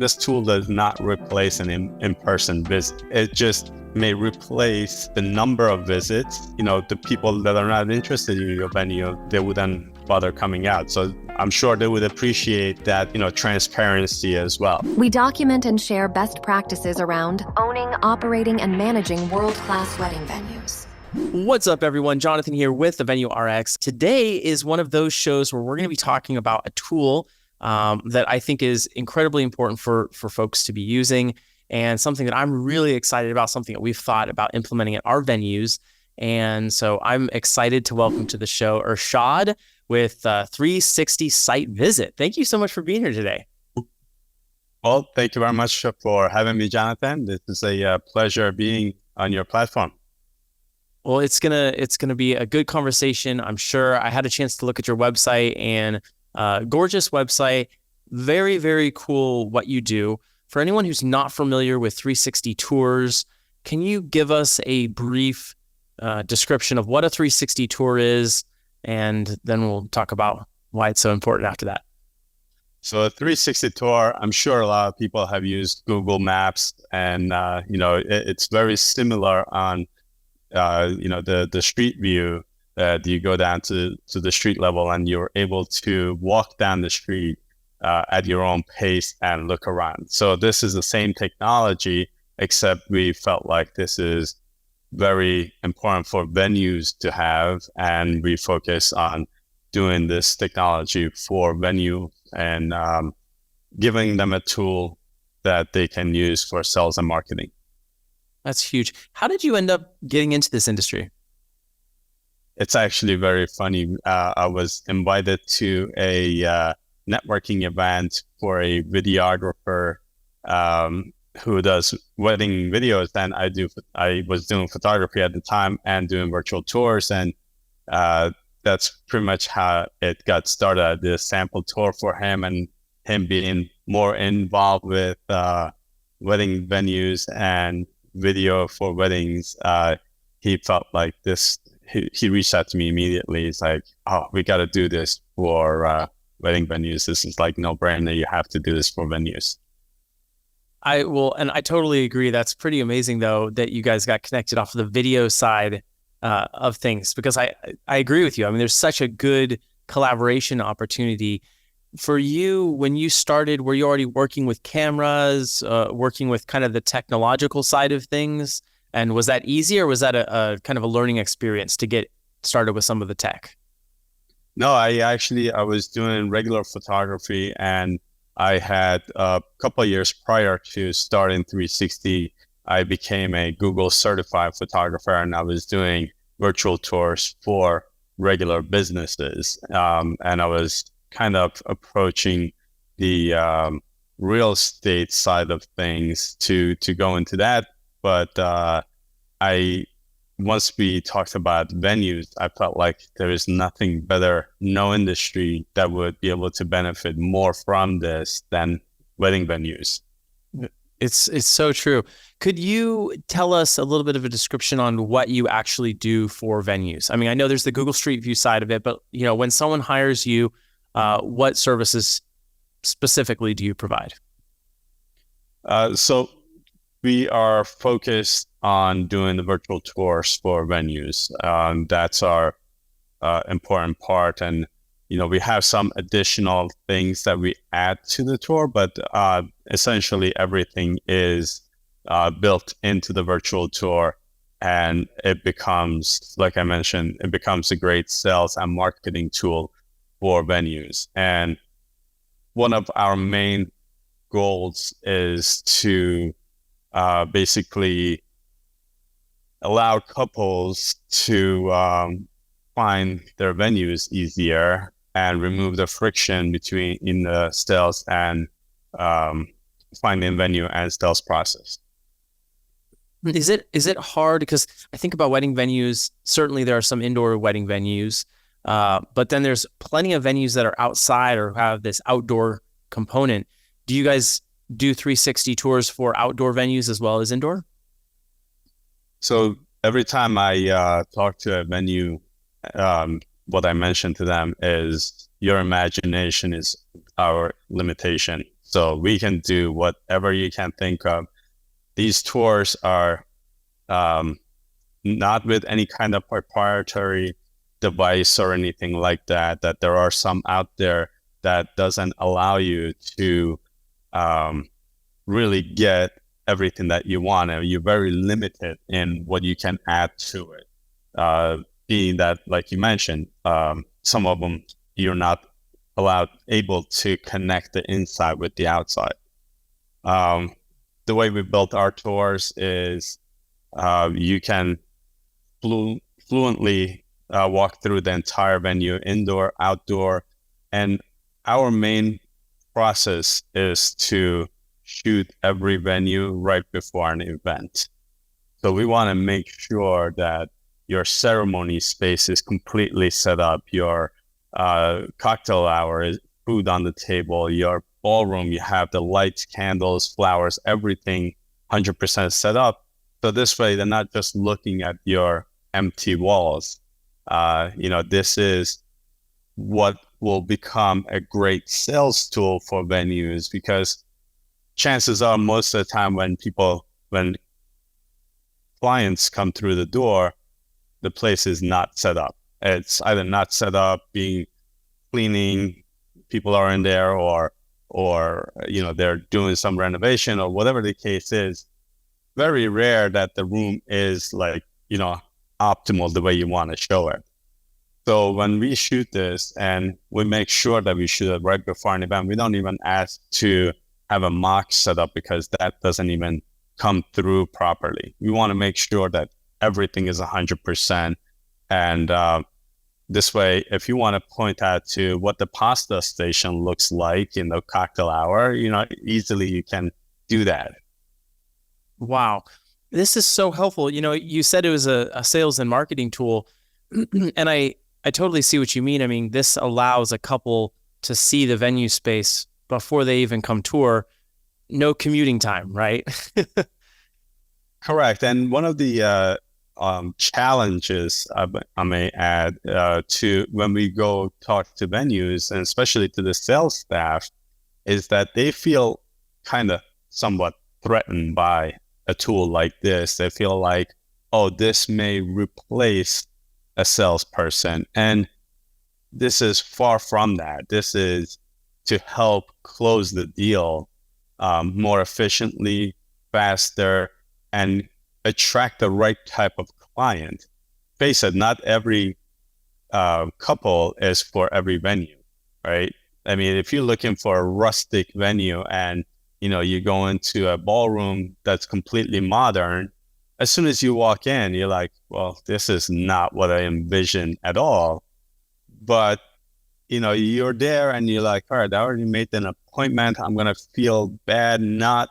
this tool does not replace an in-person visit. It just may replace the number of visits. The people that are not interested in your venue, they wouldn't bother coming out. So I'm sure they would appreciate that, transparency as well. We document and share best practices around owning, operating, and managing world-class wedding venues. What's up, everyone? Jonathan here with the Venue RX. Today is one of those shows where we're going to be talking about a tool that I think is incredibly important for folks to be using, and something that I'm really excited about, something that we've thought about implementing at our venues. And so I'm excited to welcome to the show Ershad with 360 SiteVisit. Thank you so much for being here today. Well, thank you very much for having me, Jonathan. This is a pleasure being on your platform. Well, it's gonna be a good conversation, I'm sure. I had a chance to look at your website, and gorgeous website, very, very cool what you do. For anyone who's not familiar with 360 tours, can you give us a brief description of what a 360 tour is, and then we'll talk about why it's so important after that. So a 360 tour, I'm sure a lot of people have used Google Maps, and it's very similar on the street view. You go down to the street level and you're able to walk down the street at your own pace and look around. So this is the same technology, except we felt like this is very important for venues to have, and we focus on doing this technology for venue and giving them a tool that they can use for sales and marketing. That's huge. How did you end up getting into this industry? It's actually very funny. I was invited to a networking event for a videographer who does wedding videos. And I was doing photography at the time and doing virtual tours. And that's pretty much how it got started. I did a sample tour for him, and him being more involved with wedding venues and video for weddings. He felt like this. He reached out to me immediately. He's like, "Oh, we got to do this for wedding venues. This is like no brainer. You have to do this for venues." And I totally agree. That's pretty amazing, though, that you guys got connected off of the video side of things, because I agree with you. I mean, there's such a good collaboration opportunity for you. When you started, were you already working with cameras, working with kind of the technological side of things? And was that easy, or was that a kind of a learning experience to get started with some of the tech? No, I was doing regular photography, and I had a couple of years prior to starting 360, I became a Google certified photographer, and I was doing virtual tours for regular businesses. And I was kind of approaching the real estate side of things to go into that. But once we talked about venues, I felt like there is nothing better, no industry that would be able to benefit more from this than wedding venues. It's so true. Could you tell us a little bit of a description on what you actually do for venues? I mean, I know there's the Google Street View side of it, but when someone hires you, what services specifically do you provide? So we are focused on doing the virtual tours for venues. That's our important part. And, we have some additional things that we add to the tour, but essentially everything is built into the virtual tour. And it becomes, like I mentioned, it becomes a great sales and marketing tool for venues. And one of our main goals is to basically allow couples to find their venues easier and remove the friction in the sales and finding venue and sales process. Is it hard? Because I think about wedding venues, certainly there are some indoor wedding venues, but then there's plenty of venues that are outside or have this outdoor component. Do you guys do 360 tours for outdoor venues as well as indoor? So every time I talk to a venue, what I mention to them is your imagination is our limitation. So we can do whatever you can think of. These tours are not with any kind of proprietary device or anything like that, that there are some out there that doesn't allow you to really get everything that you want. And you're very limited in what you can add to it. Being that, like you mentioned, some of them you're not able to connect the inside with the outside. The way we built our tours is you can fluently walk through the entire venue, indoor, outdoor, and our main process is to shoot every venue right before an event. So we want to make sure that your ceremony space is completely set up, your cocktail hour is food on the table, your ballroom, you have the lights, candles, flowers, everything 100% set up. So this way, they're not just looking at your empty walls. This is what will become a great sales tool for venues, because chances are most of the time when clients come through the door, the place is not set up. It's either not set up, being cleaning, people are in there, or they're doing some renovation or whatever the case is. Very rare that the room is optimal the way you want to show it. So when we shoot this and we make sure that we shoot it right before an event, we don't even ask to have a mock set up, because that doesn't even come through properly. We want to make sure that everything is 100%. And this way, if you want to point out to what the pasta station looks like in the cocktail hour, easily you can do that. Wow. This is so helpful. You said it was a sales and marketing tool, and I totally see what you mean. I mean, this allows a couple to see the venue space before they even come tour. No commuting time, right? Correct. And one of the challenges, I may add, to when we go talk to venues, and especially to the sales staff, is that they feel kind of somewhat threatened by a tool like this. They feel like, oh, this may replace a salesperson. And this is far from that. This is to help close the deal more efficiently, faster, and attract the right type of client. Face it, not every couple is for every venue, right? I mean, if you're looking for a rustic venue and you go into a ballroom that's completely modern, as soon as you walk in, you're like, well, this is not what I envisioned at all. But you're there and you're like, all right, I already made an appointment. I'm going to feel bad not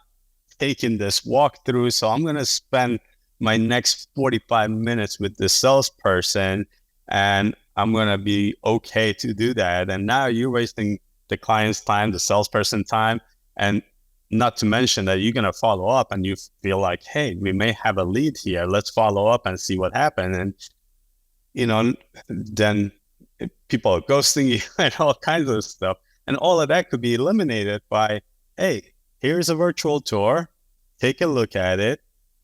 taking this walkthrough. So I'm going to spend my next 45 minutes with the salesperson, and I'm going to be okay to do that. And now you're wasting the client's time, the salesperson time, and not to mention that you're going to follow up and you feel like, hey, we may have a lead here. Let's follow up and see what happened. And, then people are ghosting you and all kinds of stuff. And all of that could be eliminated by, hey, here's a virtual tour. Take a look at it.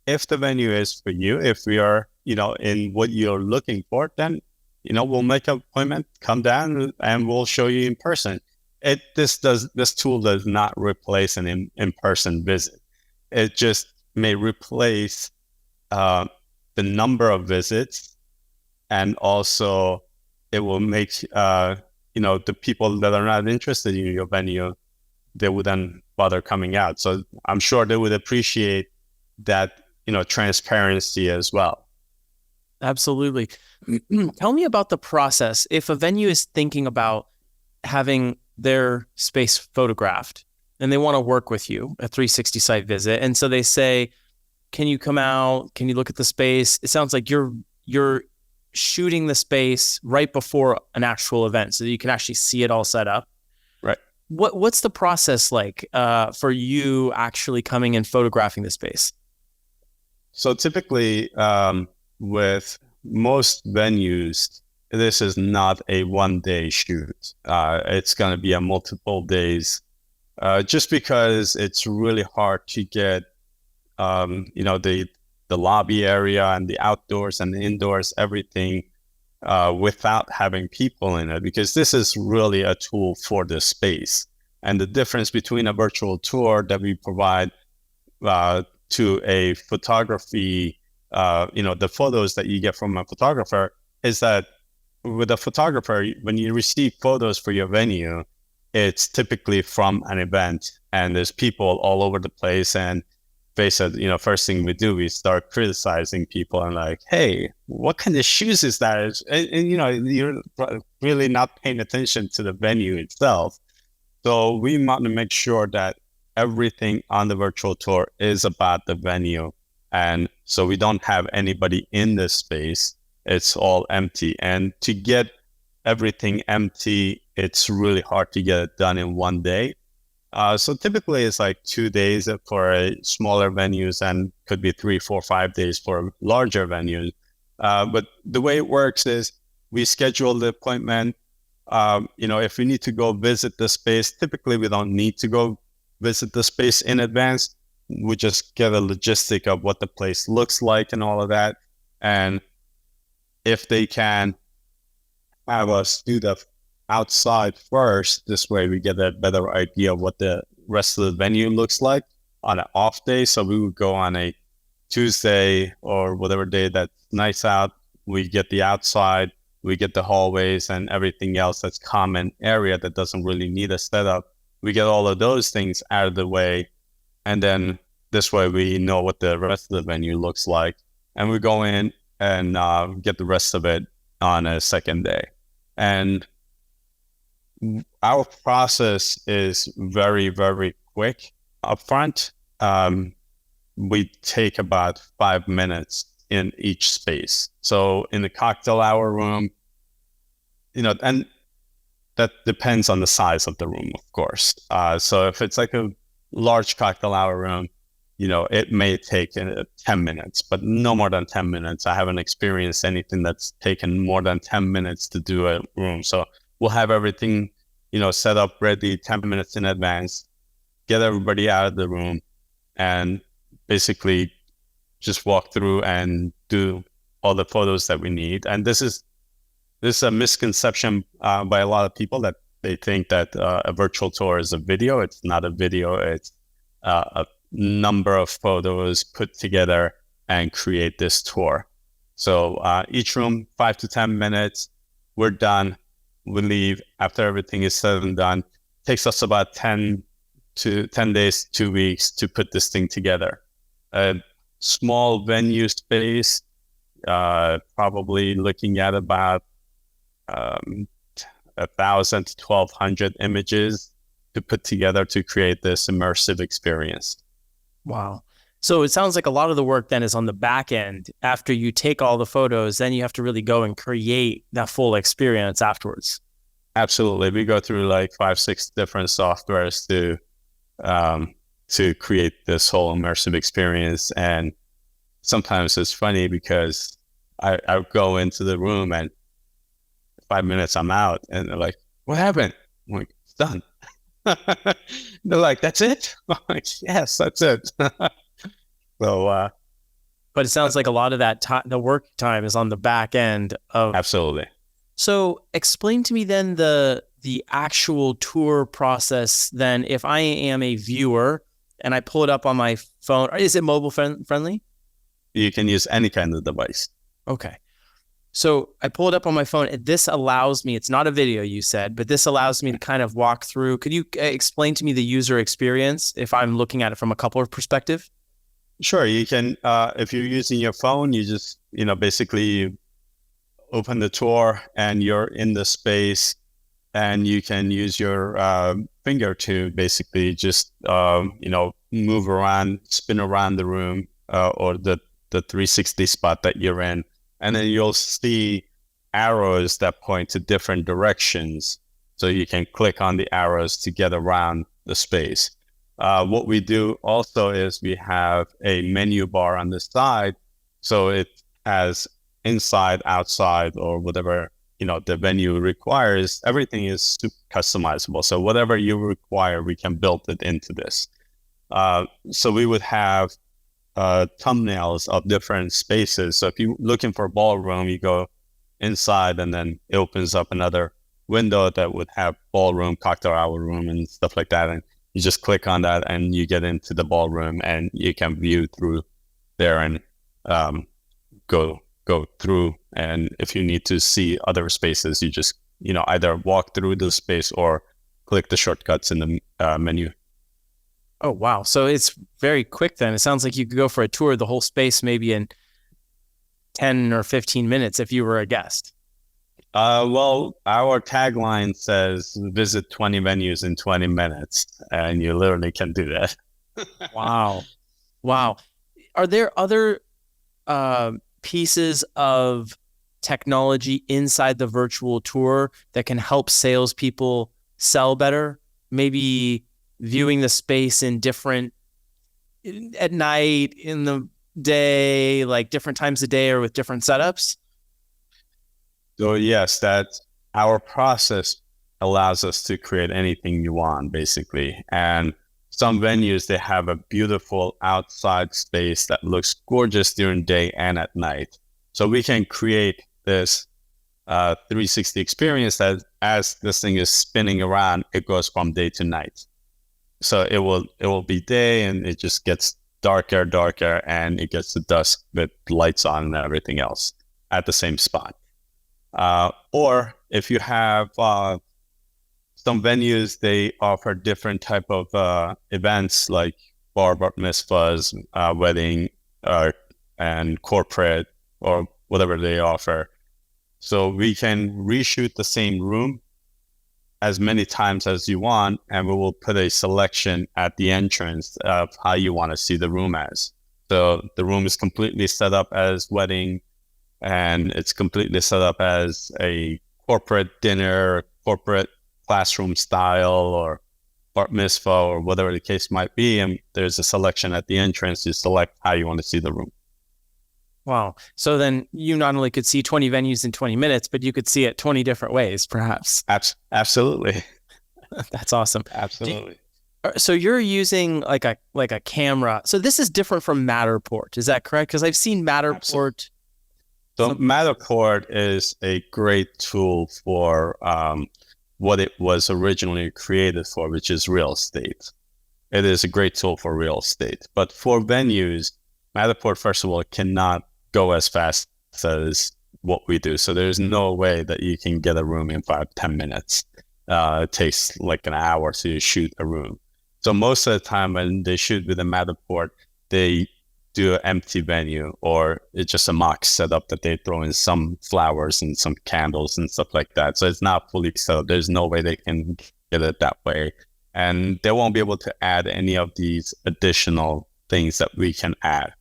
If the venue is for you, if we are, in what you're looking for, then, we'll make an appointment, come down, and we'll show you in person. This tool does not replace an in-person visit. It just may replace the number of visits, and also it will make the people that are not interested in your venue, they wouldn't bother coming out. So I'm sure they would appreciate that transparency as well. Absolutely. Tell me about the process. If a venue is thinking about having their space photographed and they want to work with you, a 360 site visit, and so they say, can you come out? Can you look at the space? It sounds like you're shooting the space right before an actual event so that you can actually see it all set up. Right. What's the process like for you actually coming and photographing the space? So typically, with most venues, this is not a one-day shoot. It's going to be a multiple days just because it's really hard to get, the lobby area and the outdoors and the indoors, everything without having people in it, because this is really a tool for the space. And the difference between a virtual tour that we provide to a photography, the photos that you get from a photographer, is that with a photographer, when you receive photos for your venue, it's typically from an event and there's people all over the place. And face it, first thing we do, we start criticizing people and like, hey, what kind of shoes is that? And you're really not paying attention to the venue itself. So we want to make sure that everything on the virtual tour is about the venue. And so we don't have anybody in this space. It's all empty. And to get everything empty, it's really hard to get it done in one day. So typically it's like 2 days for a smaller venues and could be 3, 4, 5 days for larger venues. But the way it works is we schedule the appointment. If we need to go visit the space, typically we don't need to go visit the space in advance. We just get a logistic of what the place looks like and all of that. And if they can have us do the outside first, this way we get a better idea of what the rest of the venue looks like on an off day. So we would go on a Tuesday or whatever day that's nice out. We get the outside, we get the hallways and everything else that's common area that doesn't really need a setup. We get all of those things out of the way. And then this way we know what the rest of the venue looks like. And we go in and get the rest of it on a second day. And our process is very, very quick upfront. We take about 5 minutes in each space. So in the cocktail hour room, and that depends on the size of the room, of course. So if it's like a large cocktail hour room, it may take 10 minutes, but no more than 10 minutes. I haven't experienced anything that's taken more than 10 minutes to do a room. So we'll have everything, set up ready 10 minutes in advance, get everybody out of the room, and basically just walk through and do all the photos that we need. And this is a misconception by a lot of people, that they think that a virtual tour is a video. It's not a video. It's a number of photos put together and create this tour. So each room, 5 to 10 minutes, we're done. We leave after everything is said and done. It takes us about 10 days, 2 weeks to put this thing together. A small venue space, probably looking at about 1,000 to 1,200 images to put together to create this immersive experience. Wow. So it sounds like a lot of the work then is on the back end. After you take all the photos, then you have to really go and create that full experience afterwards. Absolutely. We go through like 5, 6 different softwares to create this whole immersive experience. And sometimes it's funny because I go into the room and 5 minutes I'm out and they're like, what happened? I'm like, it's done. They're like, that's it? I'm like, yes, that's it. So, but it sounds like a lot of that time, the work time, is on the back end of. Absolutely. So explain to me then the actual tour process. Then, if I am a viewer and I pull it up on my phone, is it mobile friendly? You can use any kind of device. Okay. So I pull it up on my phone, and this allows me, it's not a video you said, but this allows me to kind of walk through. Could you explain to me the user experience if I'm looking at it from a coupler perspective? Sure. You can, if you're using your phone, you just, basically open the tour and you're in the space, and you can use your finger to basically just, move around, spin around the room or the 360 spot that you're in. And then you'll see arrows that point to different directions. So you can click on the arrows to get around the space. What we do also is we have a menu bar on the side. So it has inside, outside, or whatever the venue requires, everything is super customizable. So whatever you require, we can build it into this. So we would have thumbnails of different spaces. So if you're looking for a ballroom, you go inside and then it opens up another window that would have ballroom, cocktail hour room, and stuff like that. And you just click on that and you get into the ballroom, and you can view through there and go through. And if you need to see other spaces, you just either walk through the space or click the shortcuts in the menu. Oh, wow. So it's very quick then. It sounds like you could go for a tour of the whole space maybe in 10 or 15 minutes if you were a guest. Well, our tagline says visit 20 venues in 20 minutes, and you literally can do that. Wow. Wow. Are there other pieces of technology inside the virtual tour that can help salespeople sell better? Maybe viewing the space in different, at night, in the day, like different times of day or with different setups? So yes, that our process allows us to create anything you want, basically. And some venues, they have a beautiful outside space that looks gorgeous during day and at night. So we can create this 360 experience that as this thing is spinning around, it goes from day to night. So it will be day and it just gets darker, and it gets to dusk with lights on and everything else at the same spot. Or if you have some venues, they offer different type of events like bar mitzvahs, wedding, and corporate, or whatever they offer. So we can reshoot the same room as many times as you want, and we will put a selection at the entrance of how you want to see the room as. So the room is completely set up as wedding, and it's completely set up as a corporate dinner, corporate classroom style, or bar mitzvah, or whatever the case might be. And there's a selection at the entrance. You select how you want to see the room. Wow. So then you not only could see 20 venues in 20 minutes, but you could see it 20 different ways, perhaps. Absolutely. That's awesome. Absolutely. So you're using like a camera. So this is different from Matterport. Is that correct? Because I've seen Matterport. Absolutely. So Matterport is a great tool for what it was originally created for, which is real estate. It is a great tool for real estate. But for venues, Matterport, first of all, cannot go as fast as what we do. So there's no way that you can get a room in 5-10 minutes. It takes like an hour to shoot a room. So most of the time when they shoot with a Matterport, they do an empty venue, or it's just a mock setup that they throw in some flowers and some candles and stuff like that. So it's not fully set up. There's no way they can get it that way. And they won't be able to add any of these additional things that we can add.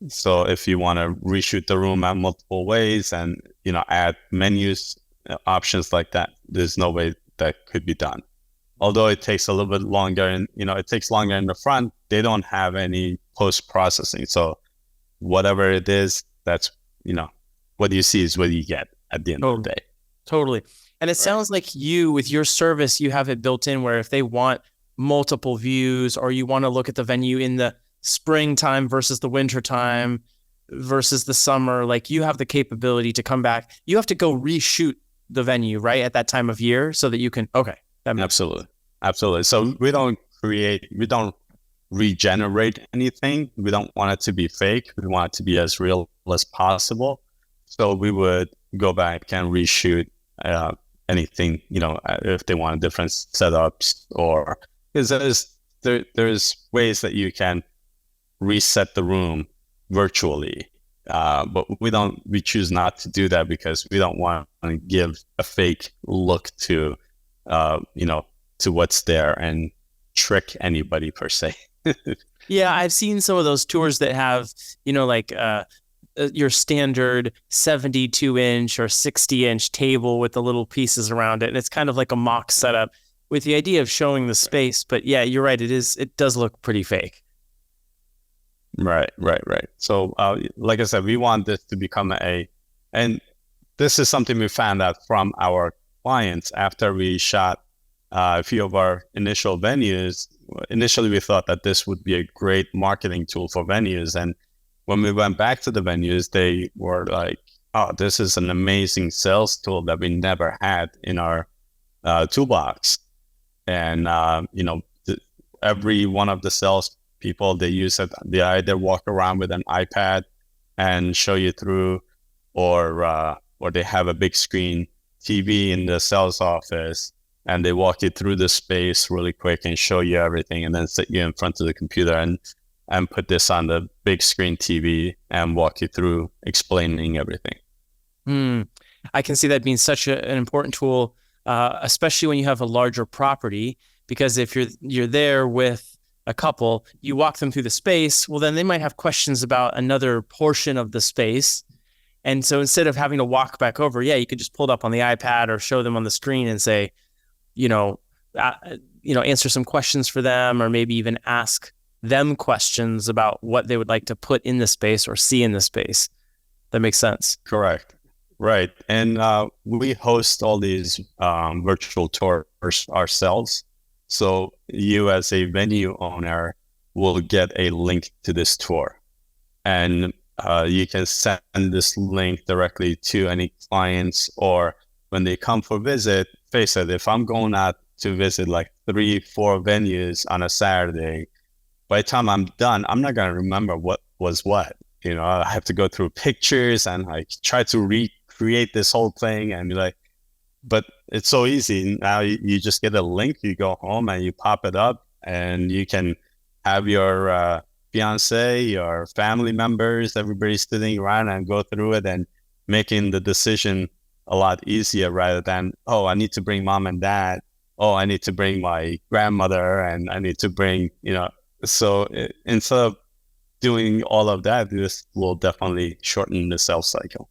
So if you want to reshoot the room in multiple ways and, add menus, options like that, there's no way that could be done. Although it takes a little bit longer, and, it takes longer in the front, they don't have any post-processing. So whatever it is, that's, what you see is what you get at the end of the day. Totally. And it sounds like you, with your service, you have it built in where if they want multiple views, or you want to look at the venue in the springtime versus the wintertime versus the summer, like you have the capability to come back. You have to go reshoot the venue, right, at that time of year so that you can, Absolutely. So we don't regenerate anything. We don't want it to be fake. We want it to be as real as possible. So we would go back and reshoot anything, if they want different setups, or because there's ways that you can reset the room virtually. But we choose not to do that because we don't want to give a fake look to what's there and trick anybody per se. Yeah, I've seen some of those tours that have, your standard 72-inch or 60-inch table with the little pieces around it. And it's kind of like a mock setup with the idea of showing the space. But yeah, you're right. It does look pretty fake. Right. So like I said, we want this to become and this is something we found out from our clients after we shot a few of our initial venues. Initially, we thought that this would be a great marketing tool for venues. And when we went back to the venues, they were like, oh, this is an amazing sales tool that we never had in our toolbox. And, every one of the sales people, they use it. They either walk around with an iPad and show you through, or they have a big screen TV in the sales office, and they walk you through the space really quick and show you everything, and then sit you in front of the computer and put this on the big screen TV and walk you through explaining everything. I can see that being such an important tool, especially when you have a larger property, because if you're there with a couple, you walk them through the space, well, then they might have questions about another portion of the space. And so instead of having to walk back over, you could just pull it up on the iPad or show them on the screen and say, answer some questions for them, or maybe even ask them questions about what they would like to put in the space or see in the space. That makes sense. Correct. Right. And we host all these virtual tours ourselves. So you as a venue owner will get a link to this tour. And you can send this link directly to any clients, or when they come for visit. Face it, if I'm going out to visit like 3-4 venues on a Saturday, by the time I'm done, I'm not going to remember what was what. I have to go through pictures and like try to recreate this whole thing, and be like, but it's so easy. Now you just get a link, you go home and you pop it up, and you can have your fiance, your family members, everybody sitting around and go through it and making the decision a lot easier, rather than, oh, I need to bring mom and dad. Oh, I need to bring my grandmother, and I need to bring, so instead of doing all of that, this will definitely shorten the sales cycle.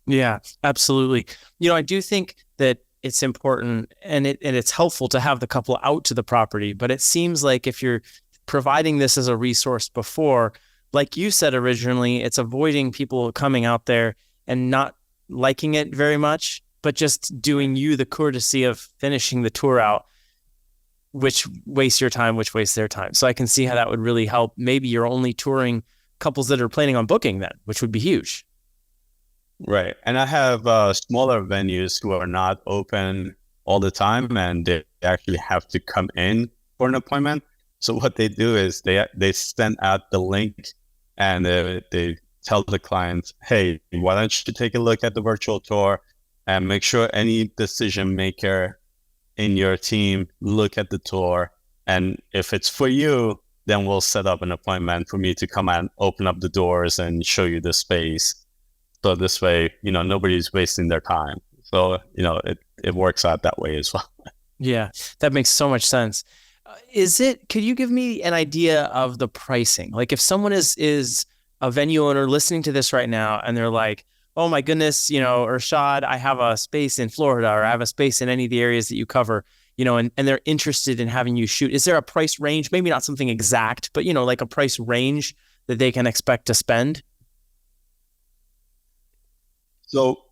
Yeah, absolutely. I do think that it's important and it's helpful to have the couple out to the property, but it seems like if you're providing this as a resource before, like you said originally, it's avoiding people coming out there and not liking it very much, but just doing you the courtesy of finishing the tour out, which wastes your time, which wastes their time. So I can see how that would really help. Maybe you're only touring couples that are planning on booking then, which would be huge. Right. And I have smaller venues who are not open all the time, and they actually have to come in for an appointment. So what they do is they send out the link, and they tell the client, hey, why don't you take a look at the virtual tour and make sure any decision maker in your team look at the tour. And if it's for you, then we'll set up an appointment for me to come and open up the doors and show you the space. So this way, nobody's wasting their time. So, it works out that way as well. Yeah, that makes so much sense. Could you give me an idea of the pricing? Like if someone is a venue owner listening to this right now and they're like, oh my goodness, Ershad, I have a space in Florida, or I have a space in any of the areas that you cover, and they're interested in having you shoot. Is there a price range? Maybe not something exact, but like a price range that they can expect to spend? So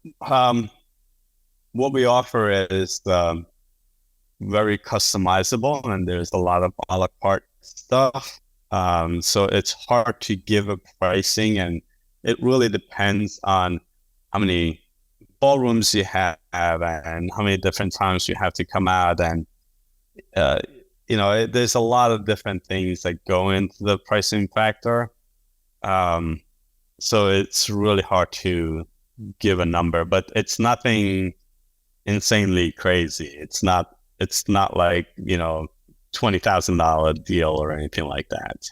what we offer is very customizable, and there's a lot of a la carte stuff. So it's hard to give a pricing, and it really depends on how many ballrooms you have and how many different times you have to come out. And, there's a lot of different things that go into the pricing factor. So it's really hard to give a number, but it's nothing insanely crazy. It's not like, $20,000 deal or anything like that.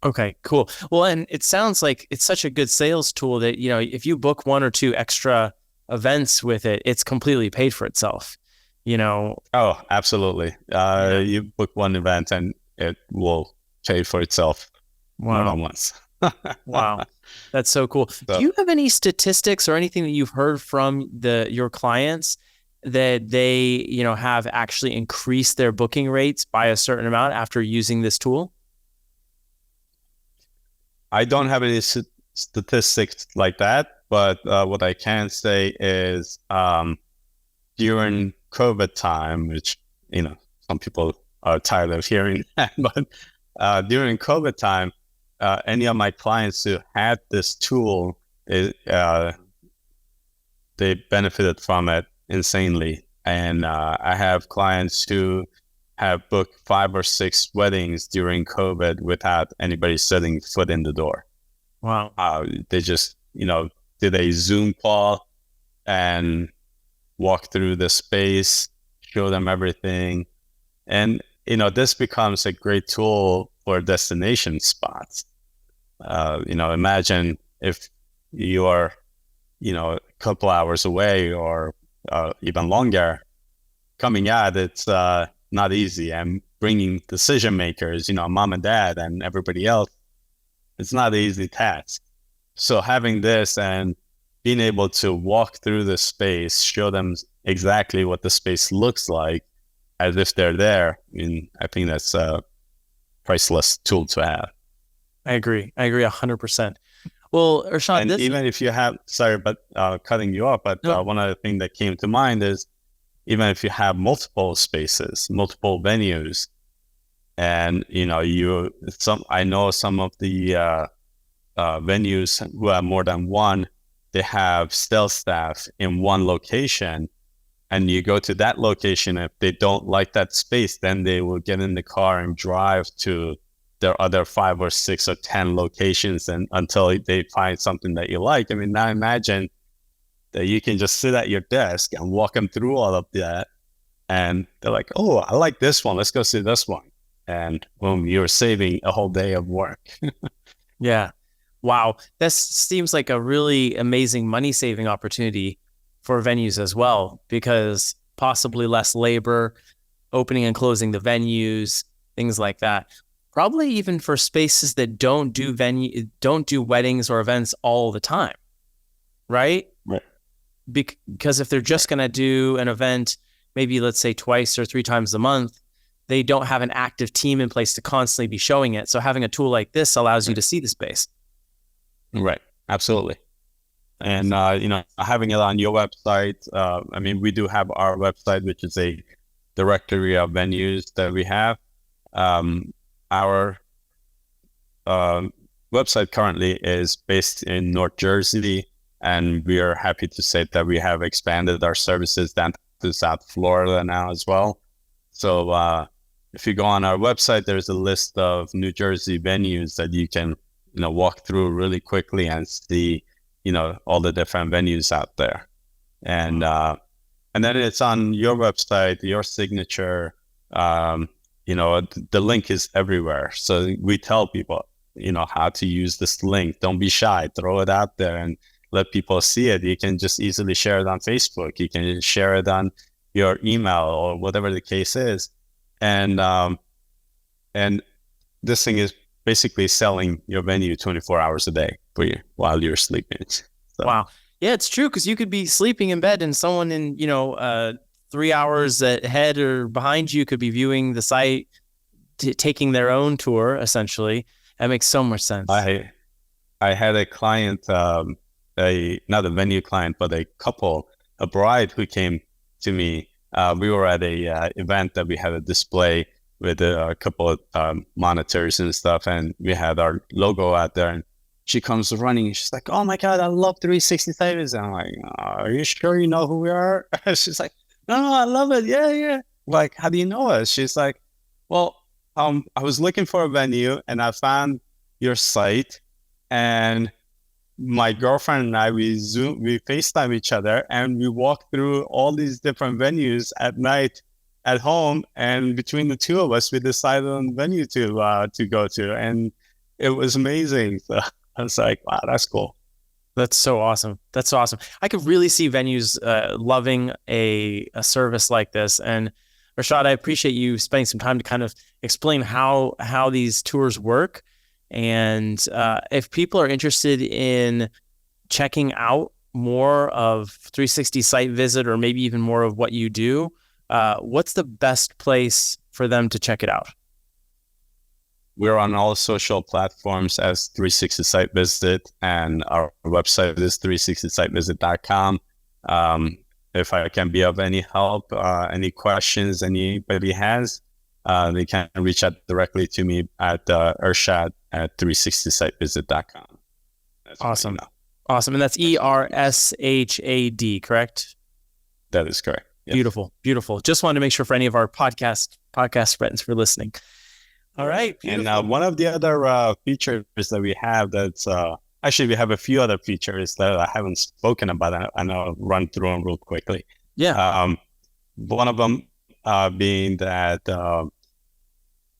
Okay, cool. Well, and it sounds like it's such a good sales tool that, if you book 1 or 2 extra events with it, it's completely paid for itself, Oh, absolutely. You book one event and it will pay for itself. Wow. Once. Wow. That's so cool. Do you have any statistics or anything that you've heard from your clients that they, have actually increased their booking rates by a certain amount after using this tool? I don't have any statistics like that, but what I can say is during COVID time, which, some people are tired of hearing that, but during COVID time, any of my clients who had this tool, they benefited from it insanely. And I have clients who have booked 5 or 6 weddings during COVID without anybody setting foot in the door. Wow. They just, did a Zoom call and walk through the space, show them everything. And, this becomes a great tool for destination spots. Imagine if you are, a couple hours away or even longer, coming out, it's not easy. And bringing decision makers, mom and dad and everybody else, it's not an easy task. So having this and being able to walk through the space, show them exactly what the space looks like as if they're there, I think that's a priceless tool to have. I agree 100%. Well, Ershad, and even if you have, sorry, but cutting you off, but no. One other thing that came to mind is even if you have multiple spaces, multiple venues, and I know some of the venues who have more than one, they have sales staff in one location, and you go to that location. If they don't like that space, then they will get in the car and drive to their other 5 or 6 or 10 locations, and until they find something that you like. Now imagine that you can just sit at your desk and walk them through all of that, and they're like, "Oh, I like this one. Let's go see this one." And boom, you're saving a whole day of work. Yeah. Wow. This seems like a really amazing money-saving opportunity for venues as well, because possibly less labor, opening and closing the venues, things like that. Probably even for spaces that don't do weddings or events all the time, right? Right. Because if they're just going to do an event, maybe let's say twice or 3 times a month, they don't have an active team in place to constantly be showing it. So having a tool like this allows you to see the space. Right. Absolutely. And, having it on your website, we do have our website, which is a directory of venues that we have. Our website currently is based in North Jersey, and we are happy to say that we have expanded our services down to South Florida now as well. So if you go on our website, there's a list of New Jersey venues that you can, walk through really quickly and see, all the different venues out there. And then it's on your website, your signature. The link is everywhere. So we tell people, how to use this link. Don't be shy. Throw it out there and let people see it. You can just easily share it on Facebook. You can share it on your email or whatever the case is. And this thing is basically selling your venue 24 hours a day for you while you're sleeping. So. Wow. Yeah, it's true. Because you could be sleeping in bed and someone in, 3 hours ahead or behind you could be viewing the site, taking their own tour, essentially. That makes so much sense. I had a client, not a venue client, but a couple, a bride who came to me. We were at a event that we had a display with a couple of monitors and stuff, and we had our logo out there. And she comes running. She's like, "Oh my God, I love 360 Savings." And I'm like, "Are you sure you know who we are?" She's like, No, I love it. Yeah. Like, how do you know us? She's like, "Well, I was looking for a venue and I found your site, and my girlfriend and I, we FaceTime each other, and we walk through all these different venues at night at home. And between the two of us, we decided on venue to go to, and it was amazing." So I was like, "Wow, that's cool." That's so awesome. That's so awesome. I could really see venues loving a service like this. And Ershad, I appreciate you spending some time to kind of explain how these tours work. And if people are interested in checking out more of 360 SiteVisit, or maybe even more of what you do, what's the best place for them to check it out? We're on all social platforms as 360 Site Visit, and our website is 360sitevisit.com. If I can be of any help, any questions anybody has, they can reach out directly to me at Ershad at 360sitevisit.com. That's awesome. Awesome. And that's ERSHAD, correct? That is correct. Yes. Beautiful. Beautiful. Just wanted to make sure for any of our podcast friends for listening. All right. Beautiful. And one of the other features that we have that's actually, we have a few other features that I haven't spoken about, and I'll run through them real quickly. Yeah. One of them being that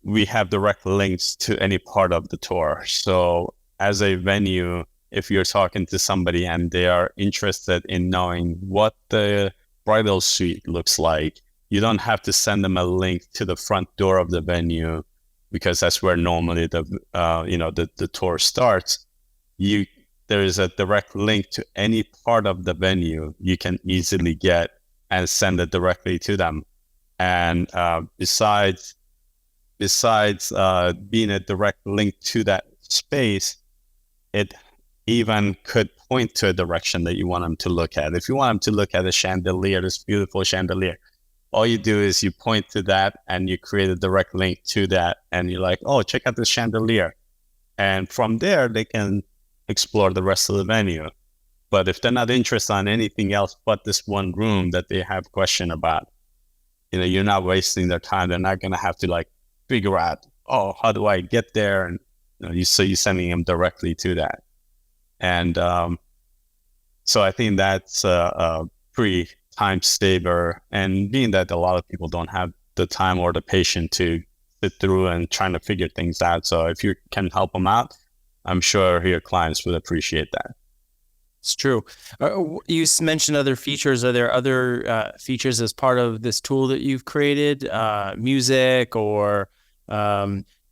we have direct links to any part of the tour. So as a venue, if you're talking to somebody and they are interested in knowing what the bridal suite looks like, you don't have to send them a link to the front door of the venue, because that's where normally the tour starts. There is a direct link to any part of the venue you can easily get and send it directly to them. And besides being a direct link to that space, it even could point to a direction that you want them to look at. If you want them to look at a chandelier, this beautiful chandelier, all you do is you point to that and you create a direct link to that, and you're like, oh, check out this chandelier. And from there, they can explore the rest of the venue. But if they're not interested in anything else but this one room that they have question about, you're not wasting their time. They're not going to have to figure out, oh, how do I get there? And you're sending them directly to that. And so I think that's a pretty time saver. And being that a lot of people don't have the time or the patience to sit through and trying to figure things out. So if you can help them out, I'm sure your clients would appreciate that. It's true. You mentioned other features. Are there other features as part of this tool that you've created? Music or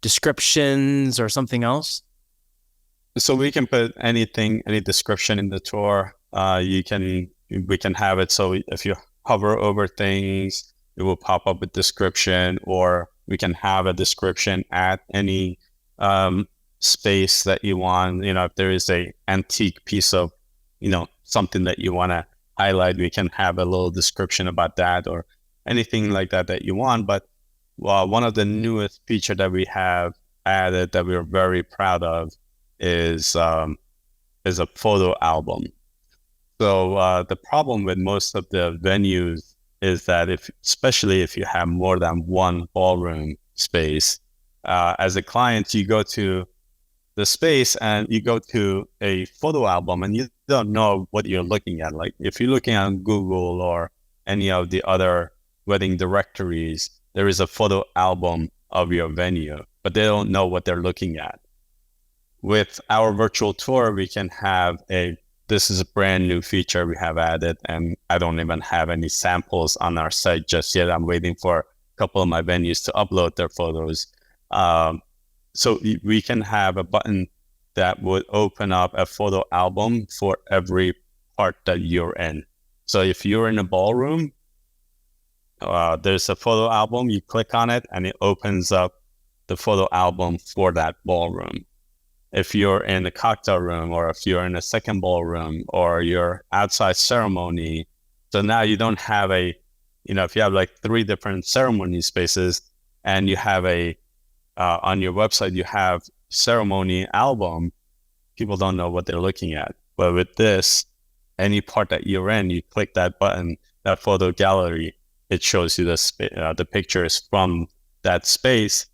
descriptions or something else? So we can put any description in the tour. We can have it so if you hover over things, it will pop up with description, or we can have a description at any space that you want. If there is a antique piece of, something that you want to highlight, we can have a little description about that, or anything like that you want. But one of the newest feature that we have added that we're very proud of is a photo album. So the problem with most of the venues is that especially if you have more than one ballroom space, as a client, you go to the space and you go to a photo album and you don't know what you're looking at. Like if you're looking on Google or any of the other wedding directories, there is a photo album of your venue, but they don't know what they're looking at. With our virtual tour, we can have this is a brand new feature we have added, and I don't even have any samples on our site just yet. I'm waiting for a couple of my venues to upload their photos. So we can have a button that would open up a photo album for every part that you're in. So if you're in a ballroom, there's a photo album, you click on it and it opens up the photo album for that ballroom. If you're in a cocktail room, or if you're in a second ballroom, or you're outside ceremony, so now you don't have if you have 3 different ceremony spaces and you have on your website, you have ceremony album, people don't know what they're looking at. But with this, any part that you're in, you click that button, that photo gallery, it shows you the pictures from that space.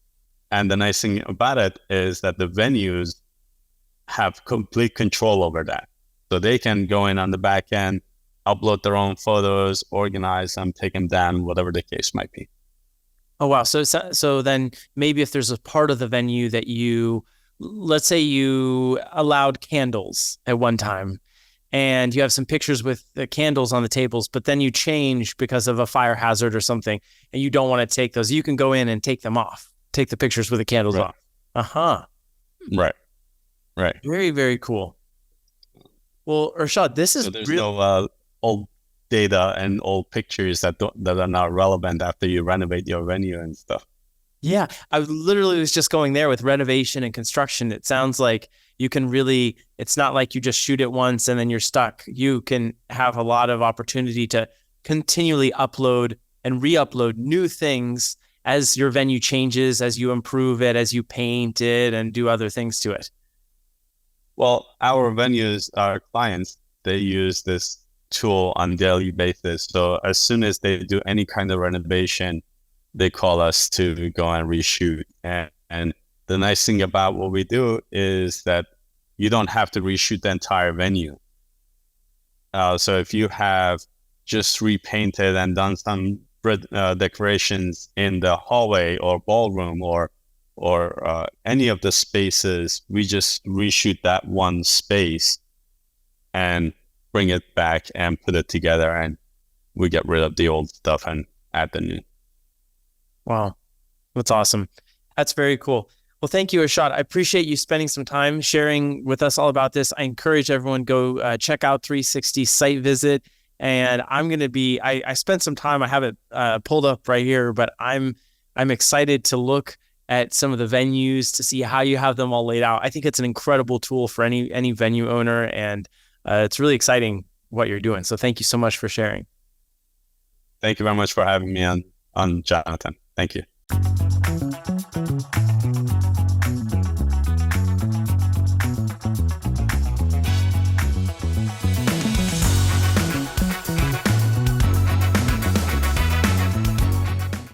And the nice thing about it is that the venues have complete control over that. So they can go in on the back end, upload their own photos, organize them, take them down, whatever the case might be. Oh, wow. So then maybe if there's a part of the venue that let's say you allowed candles at one time and you have some pictures with the candles on the tables, but then you change because of a fire hazard or something and you don't want to take those, you can go in and take them off, take the pictures with the candles off. Uh-huh. Right. Very, very cool. Well, Ershad, this is there's no old data and old pictures that are not relevant after you renovate your venue and stuff. Yeah, I literally was just going there with renovation and construction. It sounds like you can really, it's not like you just shoot it once and then you're stuck. You can have a lot of opportunity to continually upload and re-upload new things as your venue changes, as you improve it, as you paint it and do other things to it. Well, our venues, our clients, they use this tool on a daily basis. So as soon as they do any kind of renovation, they call us to go and reshoot. And the nice thing about what we do is that you don't have to reshoot the entire venue. So if you have just repainted and done some decorations in the hallway or ballroom or any of the spaces, we just reshoot that one space and bring it back and put it together, and we get rid of the old stuff and add the new. Wow, that's awesome. That's very cool. Well, thank you, Ershad. I appreciate you spending some time sharing with us all about this. I encourage everyone go check out 360 SiteVisit. And I'm going to be, I spent some time, I have it pulled up right here, but I'm excited to look at some of the venues to see how you have them all laid out. I think it's an incredible tool for any venue owner, and it's really exciting what you're doing. So thank you so much for sharing. Thank you very much for having me on, Jonathan. Thank you.